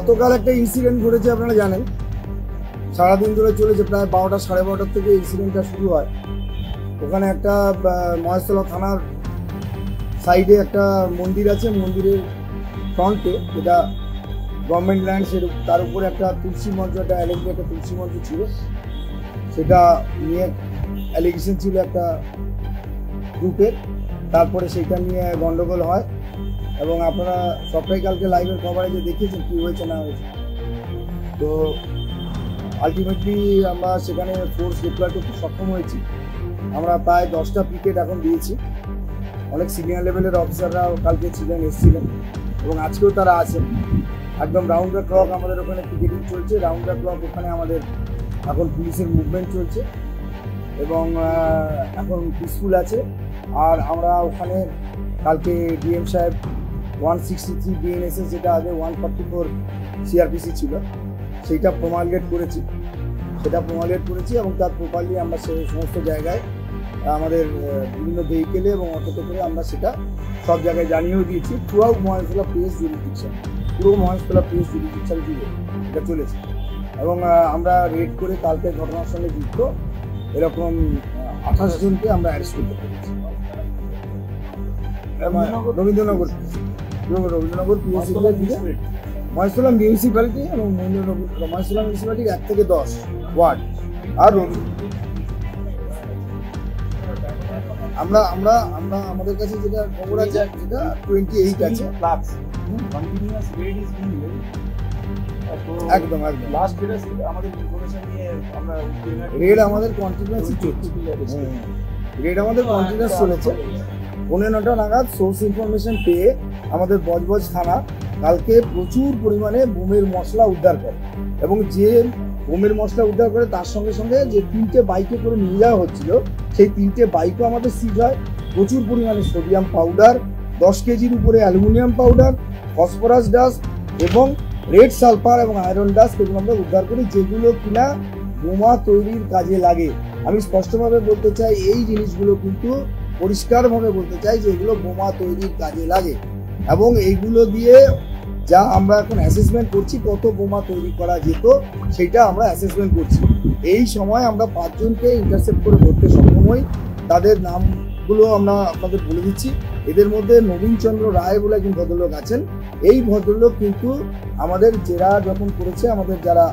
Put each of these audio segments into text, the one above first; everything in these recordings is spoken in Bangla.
গতকাল একটা ইনসিডেন্ট ঘটেছে, আপনারা জানেন। সারাদিন ধরে চলেছে, প্রায় 12টা সাড়ে 12টার থেকে ইনসিডেন্টটা শুরু হয়। ওখানে একটা মহেশতলা থানার সাইডে একটা মন্দির আছে, মন্দিরের ফ্রন্টে, যেটা গভর্নমেন্ট ল্যান্ড, তার উপরে একটা তুলসী মঞ্চ, একটা একটা তুলসী মঞ্চ ছিল। সেটা নিয়ে অ্যালিগেশন ছিল একটা গ্রুপের। তারপরে সেটা নিয়ে গন্ডগোল হয় এবং আপনারা সবটাই কালকে লাইভের কভারেজে দেখিয়েছেন কী হয়েছে না হয়েছে। তো আলটিমেটলি আমরা সেখানে ফোর্স ডিপ্লয় করতে সক্ষম হয়েছি। আমরা প্রায় 10টা পিকেট এখন দিয়েছি। অনেক সিনিয়র লেভেলের অফিসাররা কালকে এসেছিলেন এবং আজকেও তারা আছেন। একদম রাউন্ড দ্য ক্লক আমাদের ওখানে পিকেটিং চলছে। রাউন্ড দ্য ক্লক ওখানে আমাদের এখন পুলিশের মুভমেন্ট চলছে এবং এখন পিসফুল আছে। আর আমরা ওখানে কালকে ডিএম সাহেব 163 বিএনএসএস, যেটা আগে 144 সিআরপিসি ছিল, সেইটা প্রমালগেট করেছি এবং তার প্রপারলি আমরা সেই সমস্ত জায়গায় আমাদের বিভিন্ন ভেহিকেলে এবং অটোতে করে আমরা সেটা সব জায়গায় জানিয়েও দিয়েছি। Through out Maheshtala PS jurisdiction, পুরো মহেশতলা পিএস জুরিডিকশন জুড়ে এটা চলেছে এবং আমরা রেড করে কালকে ঘটনার সঙ্গে যুক্ত এরকম 28 জনকে আমরা অ্যারেস্ট করতে পেরেছি। রবীন্দ্রনগর পিএসসি মহেশতলা মিউনিসিপ্যালিটি এবং মহেশতলা মিউনিসিপ্যালিটির 1 থেকে 10 ওয়ার্ড। আর আমরা আমরা আমরা আমাদের কাছে যেটা খবর আছে, যেটা 28 আছে। একদম লাস্ট আমাদের ইনফরমেশন নিয়ে আমরা রেড আমাদের কন্টিনিউয়াসলি চলছে। রেড আমাদের কন্টিনিউয়াস চলেছে। 9:30 নাগাদ সোর্স ইনফরমেশন পেয়ে আমাদের বজবজ থানা কালকে প্রচুর পরিমাণে বোমের মশলা উদ্ধার করে এবং যে বোমের মশলা উদ্ধার করে তার সঙ্গে সঙ্গে যে 3টে বাইকে করে নিয়ে যাওয়া হচ্ছিল, সেই 3টে বাইকও আমাদের সিজ হয়। প্রচুর পরিমাণে সোডিয়াম পাউডার, 10 কেজির উপরে অ্যালুমিনিয়াম পাউডার, ফসফরাস ডাস্ট এবং রেড সালফার এবং আয়রন ডাস্ট, এগুলো আমরা উদ্ধার করি, যেগুলো কিনা বোমা তৈরির কাজে লাগে। আমি স্পষ্টভাবে বলতে চাই, এই জিনিসগুলো কিন্তু পরিষ্কারভাবে বলতে চাই যে এগুলো বোমা তৈরির কাজে লাগে এবং এইগুলো দিয়ে যা আমরা এখন অ্যাসেসমেন্ট করছি কত বোমা তৈরি করা যেত, সেটা আমরা অ্যাসেসমেন্ট করছি। এই সময় আমরা 5 জনকে ইন্টারসেপ্ট করে ধরতে সক্ষম হই। তাদের নামগুলো আমরা আপনাদের বলে দিচ্ছি। এদের মধ্যে নবীন চন্দ্র রায় বলে একজন ভদ্রলোক আছেন। এই ভদ্রলোক কিন্তু আমাদের জেরা যখন করেছে, আমাদের যারা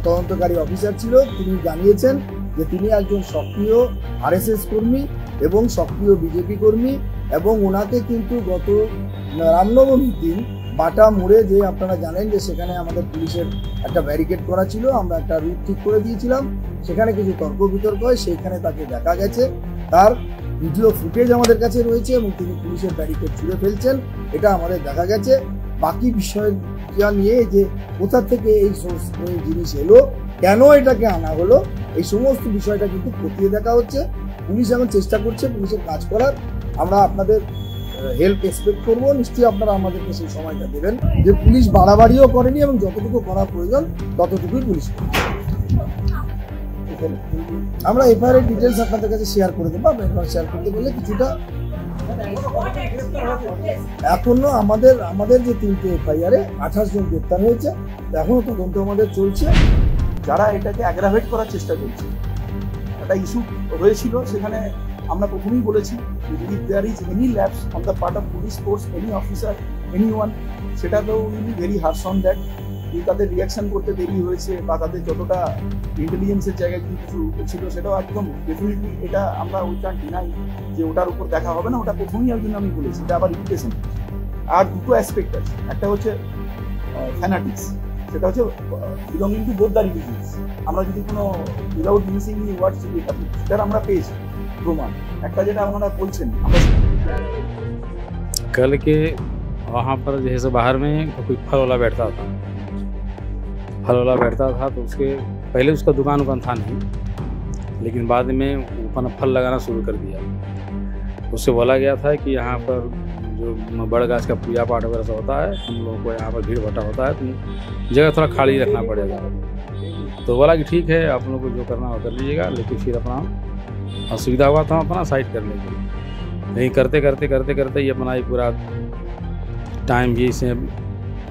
তদন্তকারী অফিসার ছিল, তিনি জানিয়েছেন যে তিনি একজন সক্রিয় আরএসএস কর্মী এবং সক্রিয় বিজেপি কর্মী এবং ওনাকে কিন্তু গত রামনবমীর দিন বাটা মোড়ে, যে আপনারা জানেন যে সেখানে আমাদের পুলিশের একটা ব্যারিকেড করা ছিল, আমরা একটা রুট ঠিক করে দিয়েছিলাম, সেখানে কিছু তর্ক বিতর্ক হয়, সেইখানে তাকে দেখা গেছে। তার ভিডিও ফুটেজ আমাদের কাছে রয়েছে এবং তিনি পুলিশের ব্যারিকেড ছুঁড়ে ফেলছেন, এটা আমাদের দেখা গেছে। বাকি বিষয়টা নিয়ে যে কোথা থেকে এই জিনিস এলো, কেন এটাকে আনা হলো, এই সমস্ত বিষয়টা কিন্তু খতিয়ে দেখা হচ্ছে। পুলিশ এখন চেষ্টা করছে পুলিশের কাজ করার। আমরা আপনাদের হেল্প এক্সপেক্ট করবো, নিশ্চয়ই আপনারা আমাদেরকে সেই সময়টা দেবেন যে পুলিশ বাড়াবাড়িও করেনি এবং যতটুকু করা প্রয়োজন ততটুকুই পুলিশ করছে। আমরা এফআইআর ডিটেলস আপনাদের কাছে শেয়ার করে দেবো। আপনার শেয়ার করতে বললে কিছুটা এখনো আমাদের যে 3টে এফআইআরে 28 জন গ্রেপ্তার হয়েছে, এখনো তদন্ত আমাদের চলছে। যারা এটাকে অ্যাগ্রাভেট করার চেষ্টা করছে, একটা ইস্যু হয়েছিল, সেখানে আমরা প্রথমেই বলেছি if there is any lapse on the part of police force, any officer, anyone, সেটা তো will be very harsh on that. তাদের রিয়াকশন করতে দেরি হয়েছে বা তাদের যতটা ইন্টেলিজেন্সের জায়গায় যদি কিছু ছিল, সেটাও একদম ডেফিনেটলি এটা আমরা উই ক্যান ডিনাই যে ওটার উপর দেখা হবে না। ওটা প্রথমেই একজন আমি বলেছি, এটা আবার ইরিটেশন। আর দুটো অ্যাসপেক্ট আছে, একটা হচ্ছে ফ্যানাটিক্স, সেটা হচ্ছে belonging to both the religions. আমরা যদি কোনো উইদাউট মিসিং ওয়ার্ডস যদি সেটা আমরা পেয়েছি প্রমাণ। একটা যেটা আপনারা বলছেন, कल के वहाँ पर जैसे बाहर में कोई फल वाला बैठता था तो उसके पहले उसका दुकान था नहीं, लेकिन बाद में अपना फल लगाना शुरू कर दिया। उससे बोला गया था कि यहाँ पर जो बड़ गाछ का पूजा पाठ वगैरह सब होता है, हम लोगों को यहाँ पर भीड़ भट्टा होता है, तो जगह थोड़ा खाली रखना पड़ेगा। तो बोला कि ठीक है, आप लोगों को जो करना हो कर लीजिएगा, लेकिन फिर अपना असुविधा हुआ तो हम अपना साइड कर लेंगे। नहीं करते करते ये अपना पूरा टाइम भी इसे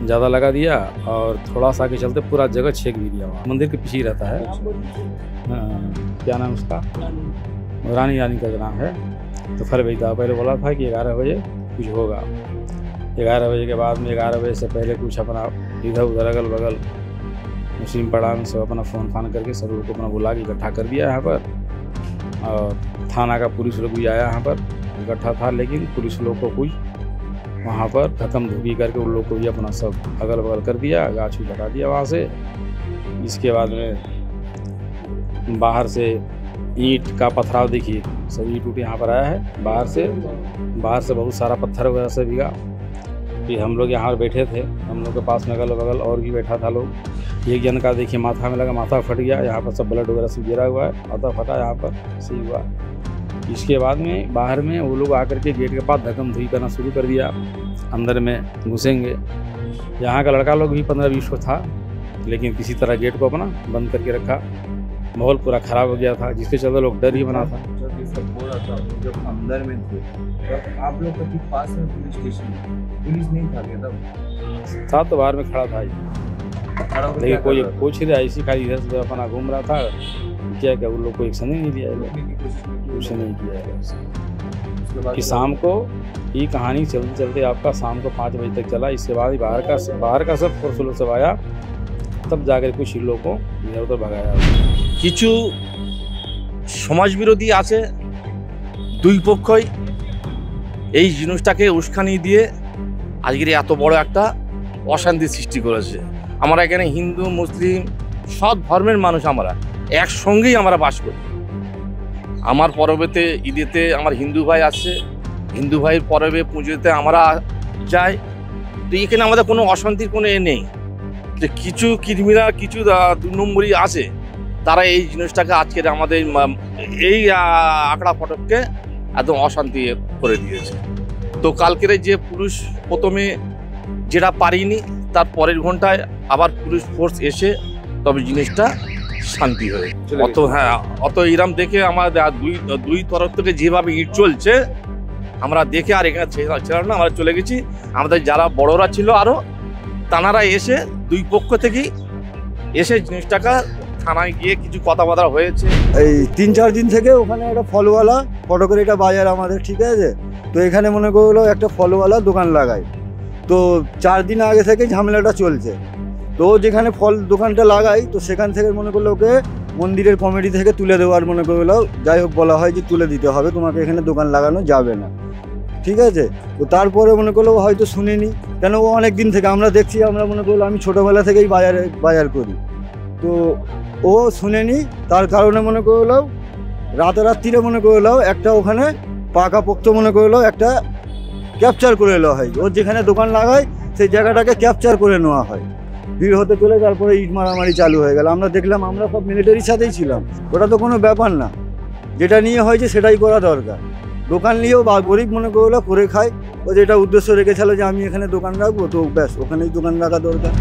ज़्यादा लगा दिया और थोड़ा सा के चलते पूरा जगह छेक भी दिया। वहाँ मंदिर के पीछे ही रहता है। क्या नाम उसका, रानी का नाम है। तो फिर भाई था पहले बोला था कि 11 बजे कुछ होगा। 11 बजे के बाद में 11 बजे से पहले कुछ अपना इधर उधर अगल बगल मुस्लिम पड़ा में सब अपना फ़ोन फान करके सब लोग को अपना बुला के इकट्ठा कर दिया यहाँ पर। और थाना का पुलिस लोग भी आया यहाँ पर, इकट्ठा था, लेकिन पुलिस लोग को कुछ वहाँ पर धक्कम धुकी करके उन लोग को भी अपना सब अगल बगल कर दिया, गाछ भी हटा दिया वहाँ से। इसके बाद में बाहर से ईंट का पथराव देखिए, सब ईंट उट यहाँ पर आया है बाहर से बहुत सारा पत्थर वगैरह से भीगा। कि हम लोग यहाँ बैठे थे, हम लोग के पास में अगल बगल और भी बैठा था लोग। एक जन का देखिए माथा में लगा, माथा फट गया, यहाँ पर सब ब्लड वगैरह सब गिरा हुआ है, माथा फटा यहाँ पर सही हुआ। इसके बाद में बाहर में वो लोग आकर के गेट के पास धक्कम धुई करना शुरू कर दिया, अंदर में घुसेंगे। यहाँ का लड़का लोग भी 15-20 को था, लेकिन किसी तरह गेट को अपना बंद करके रखा। माहौल पूरा ख़राब हो गया था, जिसके चलते लोग डर ही बना था। जब ये सब हो रहा था, जब अंदर में थे, तब आप लोग के पास में पुलिस स्टेशन, पुलिस नहीं था क्या तब? था तो बाहर में खड़ा था, लेकिन कोई कुछ नहीं, ऐसी खाली इधर से अपना घूम रहा था। क्या उन लोग को एक्शन ही नहीं लिया, कुछ नहीं किया। कि शाम को ये कहानी चलते चलते आपका शाम को 5 बजे तक चला। इसके बाद बाहर का सब फोर्स लोग सब आया, तब जाकर कुछ लोगों को इधर उधर भगाया। কিছু সমাজ বিরোধী আছে, দুই পক্ষই এই জিনিসটাকে উস্কানি দিয়ে আজকের এত বড় একটা অশান্তি সৃষ্টি করেছে। আমরা এখানে হিন্দু মুসলিম সব ধর্মের মানুষ আমরা একসঙ্গেই আমরা বাস করি। আমার পরবেতে ঈদেতে আমার হিন্দু ভাই আসছে, হিন্দু ভাইয়ের পরবে পুজোতে আমরা যাই। তো এখানে আমাদের কোনো অশান্তির কোনো নেই। যে কিছু কৃমিরা কিছু 2 নম্বরই আছে, তারা এই জিনিসটাকে আজকের আমাদের এই আঁকড়া ফটককে একদম অশান্তি করে দিয়েছে। তো কালকের যে পুলিশ প্রথমে যেটা পারিনি, তার পরের ঘন্টায় আবার পুলিশ ফোর্স এসে তবে জিনিসটা শান্তি হয়ে অত ইরাম দেখে আমার দুই তরফ থেকে যেভাবে ইট চলছে আমরা দেখে আর এখানে ছিলাম না, আমরা চলে গেছি। আমাদের যারা বড়রা ছিল আরও তানারা এসে দুই পক্ষ থেকেই এসে জিনিসটাকে থানায় গিয়ে কিছু কথাবার্তা হয়েছে। এই 3-4 দিন থেকে ওখানে একটা ফলওয়ালা, ফটকের এটা বাজার আমাদের, ঠিক আছে। তো এখানে মনে করলো একটা ফলওয়ালা দোকান লাগায়। তো 4 দিন আগে থেকে ঝামেলাটা চলছে। তো যেখানে ফল দোকানটা লাগাই, তো সেখান থেকে মনে করলো ওকে মন্দিরের কমিটি থেকে তুলে দেওয়ার মনে করলো, যাই হোক বলা হয় যে তুলে দিতে হবে, তোমাকে এখানে দোকান লাগানো যাবে না, ঠিক আছে। তো তারপরে মনে করলো হয়তো শুনিনি, কেন ও অনেক দিন থেকে আমরা দেখছি, আমরা মনে করলো আমি ছোটোবেলা থেকেই বাজার করি। তো ও শুনেনি, তার কারণে মনে করলো রাতারাত্রিরে মনে করলো একটা ওখানে পাকাপোক্ত মনে করলো একটা ক্যাপচার করে নেওয়া হয়। ওর যেখানে দোকান লাগায় সেই জায়গাটাকে ক্যাপচার করে নেওয়া হয়। ভিড় হতে চলে, তারপরে ইট মারামারি চালু হয়ে গেল। আমরা দেখলাম, আমরা সব মিলিটারির সাথেই ছিলাম, ওটা তো কোনো ব্যাপার না, যেটা নিয়ে হয়েছে সেটাই করা দরকার। দোকান নিয়েও বা গরিব মনে করলো করে খায়, ও যেটা উদ্দেশ্য রেখেছিল যে আমি এখানে দোকান রাখবো, তো ব্যাস ওখানেই দোকান রাখা দরকার।